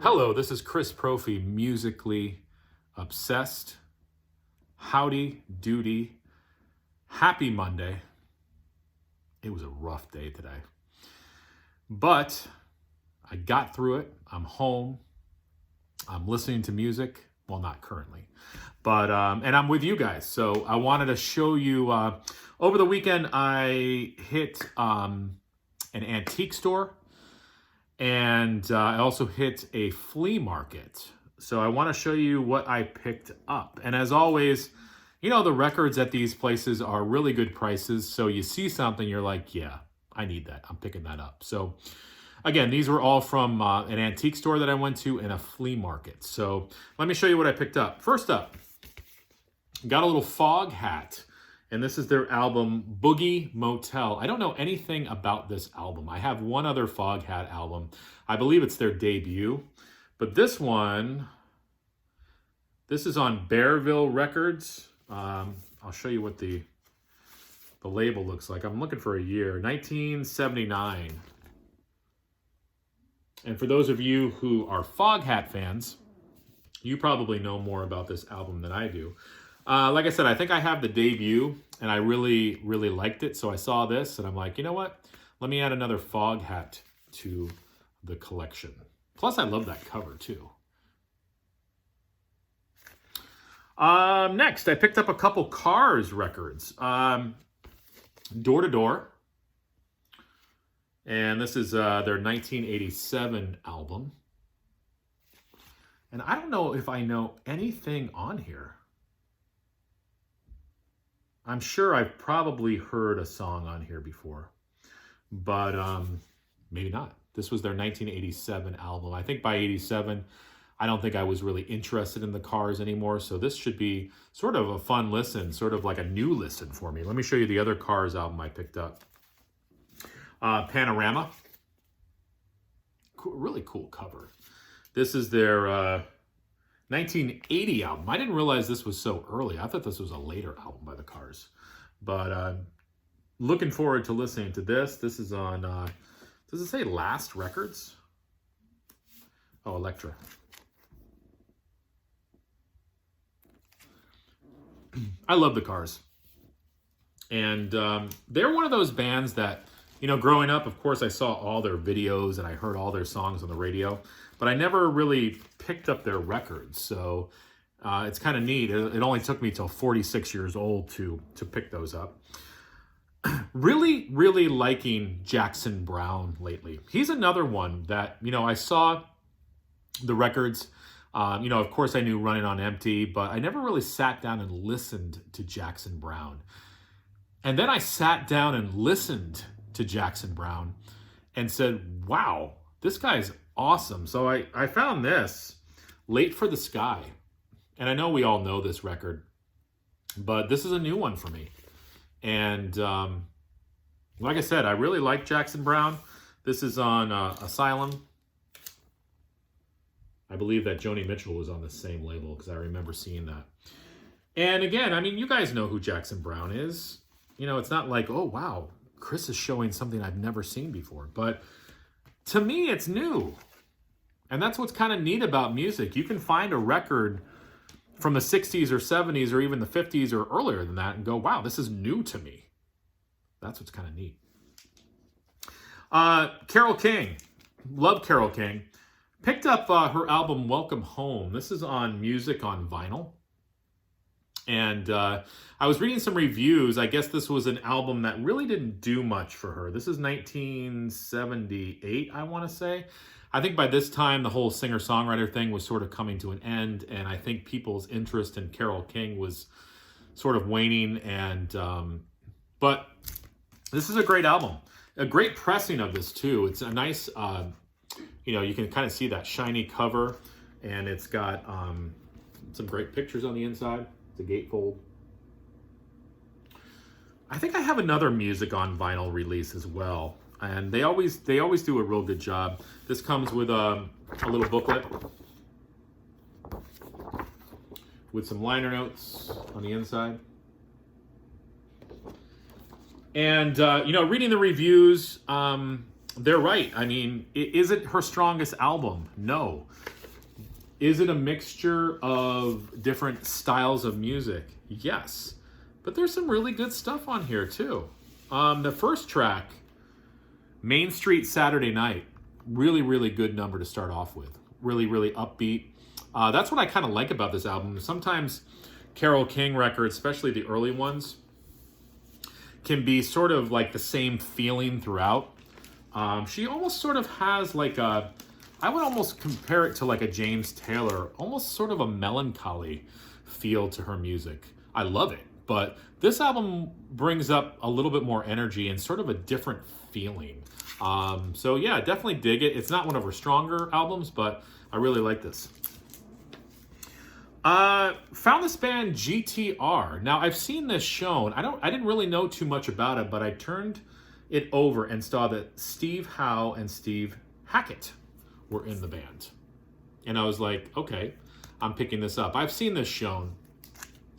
Hello, this is Chris Profi, musically obsessed. Howdy doody. Happy Monday. It was a rough day today, but I got through it. I'm home. I'm listening to music. Well, not currently, but and I'm with you guys. So I wanted to show you. Over the weekend, I hit an antique store. And I also hit a flea market. So I want to show you what I picked up. And as always, you know, the records at these places are really good prices. So you see something, you're like, yeah, I need that. I'm picking that up. So again, these were all from an antique store that I went to and a flea market. So let me show you what I picked up. First up, got a little fog hat. And this is their album, Boogie Motel. I don't know anything about this album. I have one other Fog Hat album. I believe it's their debut. But this one, this is on Bearville Records. I'll show you what the label looks like. I'm looking for a year, 1979. And for those of you who are Fog Hat fans, you probably know more about this album than I do. Like I said, I think I have the debut, and I really, really liked it. So I saw this, and I'm like, you know what? Let me add another Fog Hat to the collection. Plus, I love that cover, too. Next, I picked up a couple Cars records. Door to Door. And this is their 1987 album. And I don't know if I know anything on here. I'm sure I've probably heard a song on here before, but maybe not. This was their 1987 album. I think by 87, I don't think I was really interested in the Cars anymore, so this should be sort of a fun listen, sort of like a new listen for me. Let me show you the other Cars album I picked up. Panorama. Cool, really cool cover. This is their 1980 album. I didn't realize this was so early. I thought this was a later album by the Cars. But looking forward to listening to this. This is on, does it say Last Records? Oh, Elektra. I love the Cars. And they're one of those bands that, you know, growing up, of course, I saw all their videos and I heard all their songs on the radio, but I never really picked up their records. So it's kind of neat. It only took me till 46 years old to pick those up. Really, really liking Jackson Browne lately. He's another one that, you know, I saw the records. You know, of course, I knew Running on Empty, but I never really sat down and listened to Jackson Browne. And then I sat down and listened to Jackson Browne and said, wow, this guy's awesome. So I found this, Late for the Sky. And I know we all know this record, but this is a new one for me. And like I said, I really like Jackson Browne. This is on Asylum. I believe that Joni Mitchell was on the same label because I remember seeing that. And again, I mean, you guys know who Jackson Browne is. You know, it's not like, oh, wow, Chris is showing something I've never seen before. But to me, it's new. And that's what's kind of neat about music. You can find a record from the 60s or 70s or even the 50s or earlier than that and go, wow, this is new to me. That's what's kind of neat. Carole King. Love Carole King. Picked up her album Welcome Home. This is on Music on Vinyl. And I was reading some reviews. I guess this was an album that really didn't do much for her. This is 1978, I want to say. I think by this time, the whole singer-songwriter thing was sort of coming to an end. And I think people's interest in Carole King was sort of waning. And but this is a great album. A great pressing of this, too. It's a nice, you know, you can kind of see that shiny cover. And it's got some great pictures on the inside. It's a gatefold. I think I have another Music on Vinyl release as well. And they always do a real good job. This comes with a little booklet with some liner notes on the inside. And, you know, reading the reviews, they're right. I mean, is it her strongest album? No. Is it a mixture of different styles of music? Yes. But there's some really good stuff on here too. The first track, Main Street Saturday Night, really, really good number to start off with. Really, really upbeat. That's what I kind of like about this album. Sometimes Carole King records, especially the early ones, can be sort of like the same feeling throughout. She almost sort of has like I would almost compare it to like a James Taylor, almost sort of a melancholy feel to her music. I love it, but this album brings up a little bit more energy and sort of a different feeling. So yeah, definitely dig it. It's not one of her stronger albums, but I really like this. Found this band GTR. Now I've seen this shown. I didn't really know too much about it, but I turned it over and saw that Steve Howe and Steve Hackett were in the band. And I was like, okay, I'm picking this up. I've seen this shown.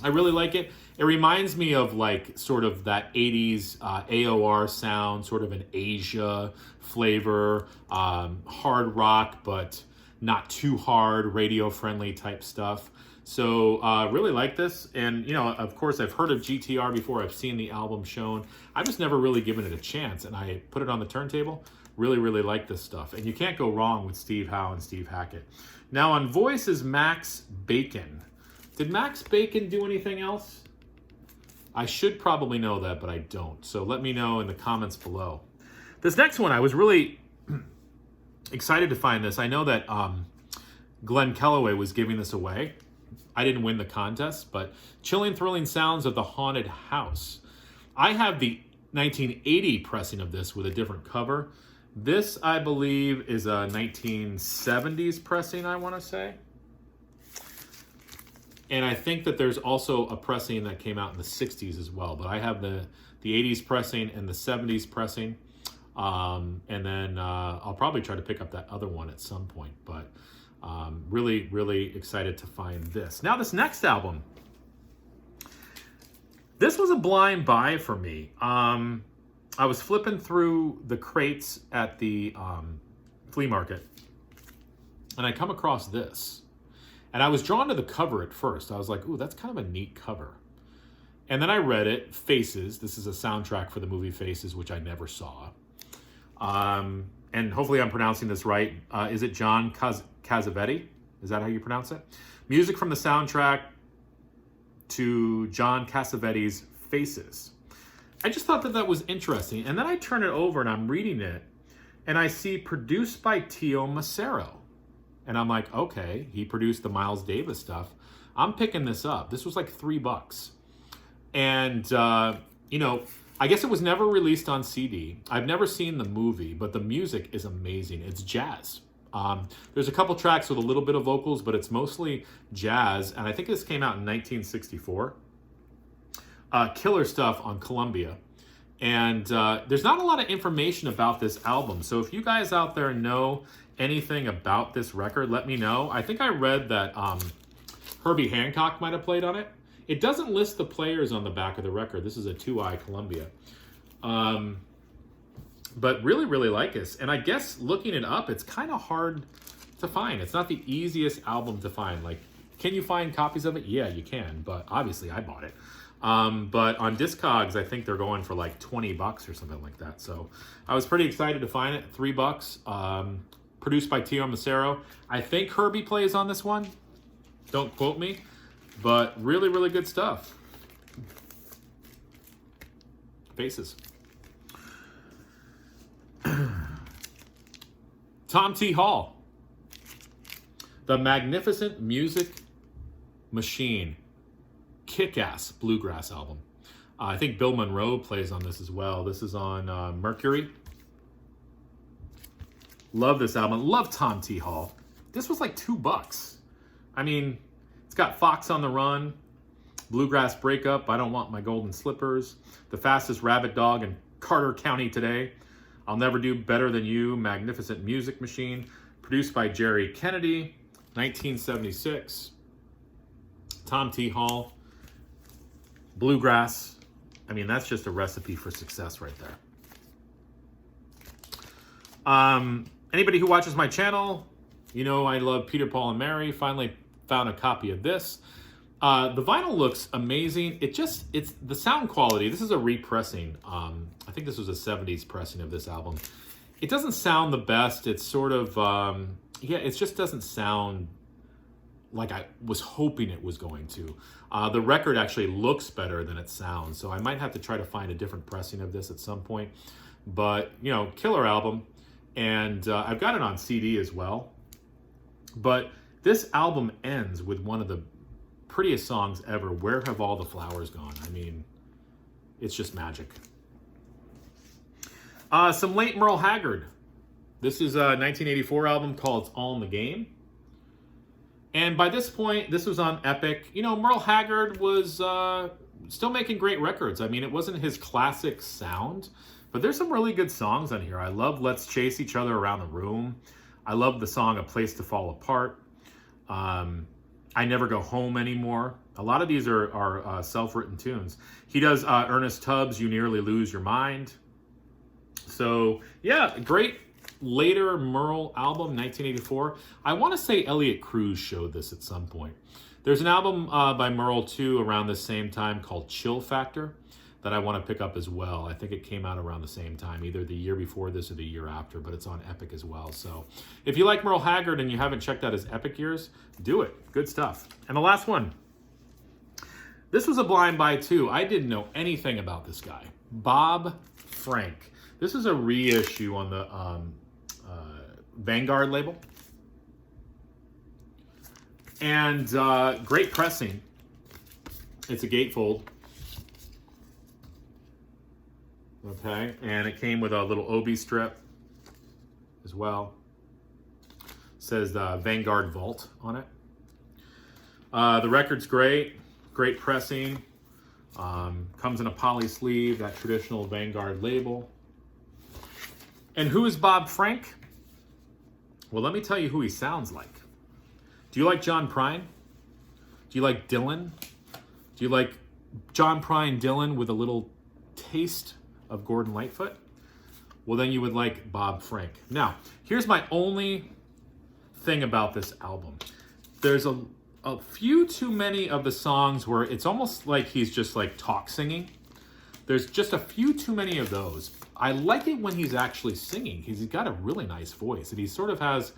I really like it. It reminds me of like sort of that 80s AOR sound, sort of an Asia flavor, hard rock, but not too hard, radio-friendly type stuff. So really like this. And, you know, of course, I've heard of GTR before. I've seen the album shown. I've just never really given it a chance. And I put it on the turntable. Really, really like this stuff. And you can't go wrong with Steve Howe and Steve Hackett. Now on voice is Max Bacon. Did Max Bacon do anything else? I should probably know that, but I don't. So let me know in the comments below. This next one, I was really excited to find this. I know that Glenn Kellaway was giving this away. I didn't win the contest, but Chilling Thrilling Sounds of the Haunted House. I have the 1980 pressing of this with a different cover. This, I believe, is a 1970s pressing, I want to say. And I think that there's also a pressing that came out in the 60s as well. But I have the 80s pressing and the 70s pressing. And then I'll probably try to pick up that other one at some point. But really, really excited to find this. Now, this next album. This was a blind buy for me. I was flipping through the crates at the flea market, and I come across this. And I was drawn to the cover at first. I was like, ooh, that's kind of a neat cover. And then I read it, Faces. This is a soundtrack for the movie Faces, which I never saw. And hopefully I'm pronouncing this right. Is it John Cassavetes? Is that how you pronounce it? Music from the soundtrack to John Cassavetes' Faces. I just thought that was interesting. And then I turn it over and I'm reading it, and I see produced by Tio Macero. And I'm like, okay, he produced the Miles Davis stuff. I'm picking this up. This was like $3. And, you know, I guess it was never released on CD. I've never seen the movie, but the music is amazing. It's jazz. There's a couple tracks with a little bit of vocals, but it's mostly jazz. And I think this came out in 1964. Killer stuff on Columbia. And there's not a lot of information about this album. So if you guys out there know anything about this record, let me know. I think I read that Herbie Hancock might have played on it. It doesn't list the players on the back of the record. This is a 2i Columbia. But really, really like this. And I guess looking it up, it's kind of hard to find. It's not the easiest album to find. Like, can you find copies of it? Yeah, you can. But obviously, I bought it. But on Discogs, I think they're going for like $20 or something like that. So I was pretty excited to find it. $3. Produced by Tio Macero. I think Herbie plays on this one. Don't quote me. But really, really good stuff. Faces. Tom T. Hall. The Magnificent Music Machine. Kick-ass bluegrass album. I think Bill Monroe plays on this as well. This is on Mercury. Love this album. Love Tom T. Hall. This was like $2. I mean, it's got Fox on the Run, Bluegrass Breakup, I Don't Want My Golden Slippers, The Fastest Rabbit Dog in Carter County Today, I'll Never Do Better Than You, Magnificent Music Machine, produced by Jerry Kennedy, 1976. Tom T. Hall, bluegrass. I mean, that's just a recipe for success right there. Anybody who watches my channel, you know I love Peter, Paul, and Mary. Finally found a copy of this. The vinyl looks amazing. It's the sound quality. This is a repressing. I think this was a 70s pressing of this album. It doesn't sound the best. It's sort of, it just doesn't sound like I was hoping it was going to. The record actually looks better than it sounds, so I might have to try to find a different pressing of this at some point. But, you know, killer album. And I've got it on CD as well. But this album ends with one of the prettiest songs ever, Where Have All the Flowers Gone? I mean, it's just magic. Some late Merle Haggard. This is a 1984 album called It's All in the Game. And by this point, this was on Epic. You know, Merle Haggard was still making great records. I mean, it wasn't his classic sound, but there's some really good songs on here. I love Let's Chase Each Other Around the Room. I love the song A Place to Fall Apart. I Never Go Home Anymore. A lot of these are self-written tunes. He does Ernest Tubbs' You Nearly Lose Your Mind. So, yeah, great later Merle album, 1984. I want to say Elliot Cruz showed this at some point. There's an album by Merle, too, around the same time called Chill Factor that I want to pick up as well. I think it came out around the same time, either the year before this or the year after, but it's on Epic as well. So if you like Merle Haggard and you haven't checked out his Epic years, do it. Good stuff. And the last one. This was a blind buy, too. I didn't know anything about this guy. Bob Frank. This is a reissue on the Vanguard label. And great pressing. It's a gatefold. Okay, and it came with a little Obi strip as well. It says Vanguard Vault on it. The record's great pressing. Comes in a poly sleeve, that traditional Vanguard label. And who is Bob Frank? Well, let me tell you who he sounds like. Do you like John Prine? Do you like Dylan? Do you like John Prine Dylan with a little taste of Gordon Lightfoot? Well, then you would like Bob Frank. Now, here's my only thing about this album. There's a few too many of the songs where it's almost like he's just like talk singing. There's just a few too many of those. I like it when he's actually singing. He's got a really nice voice, and he sort of has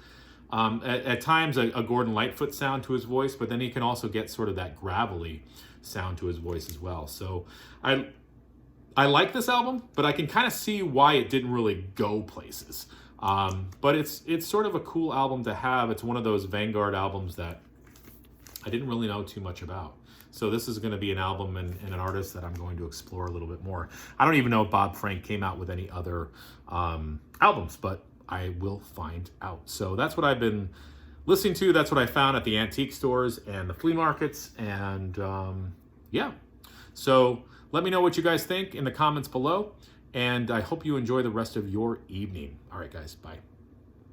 at times a Gordon Lightfoot sound to his voice, but then he can also get sort of that gravelly sound to his voice as well. So I like this album, but I can kind of see why it didn't really go places. But it's sort of a cool album to have. It's one of those Vanguard albums that I didn't really know too much about. So this is going to be an album and an artist that I'm going to explore a little bit more. I don't even know if Bob Frank came out with any other albums, but I will find out. So that's what I've been listening to. That's what I found at the antique stores and the flea markets. And yeah, so let me know what you guys think in the comments below. And I hope you enjoy the rest of your evening. All right, guys, bye.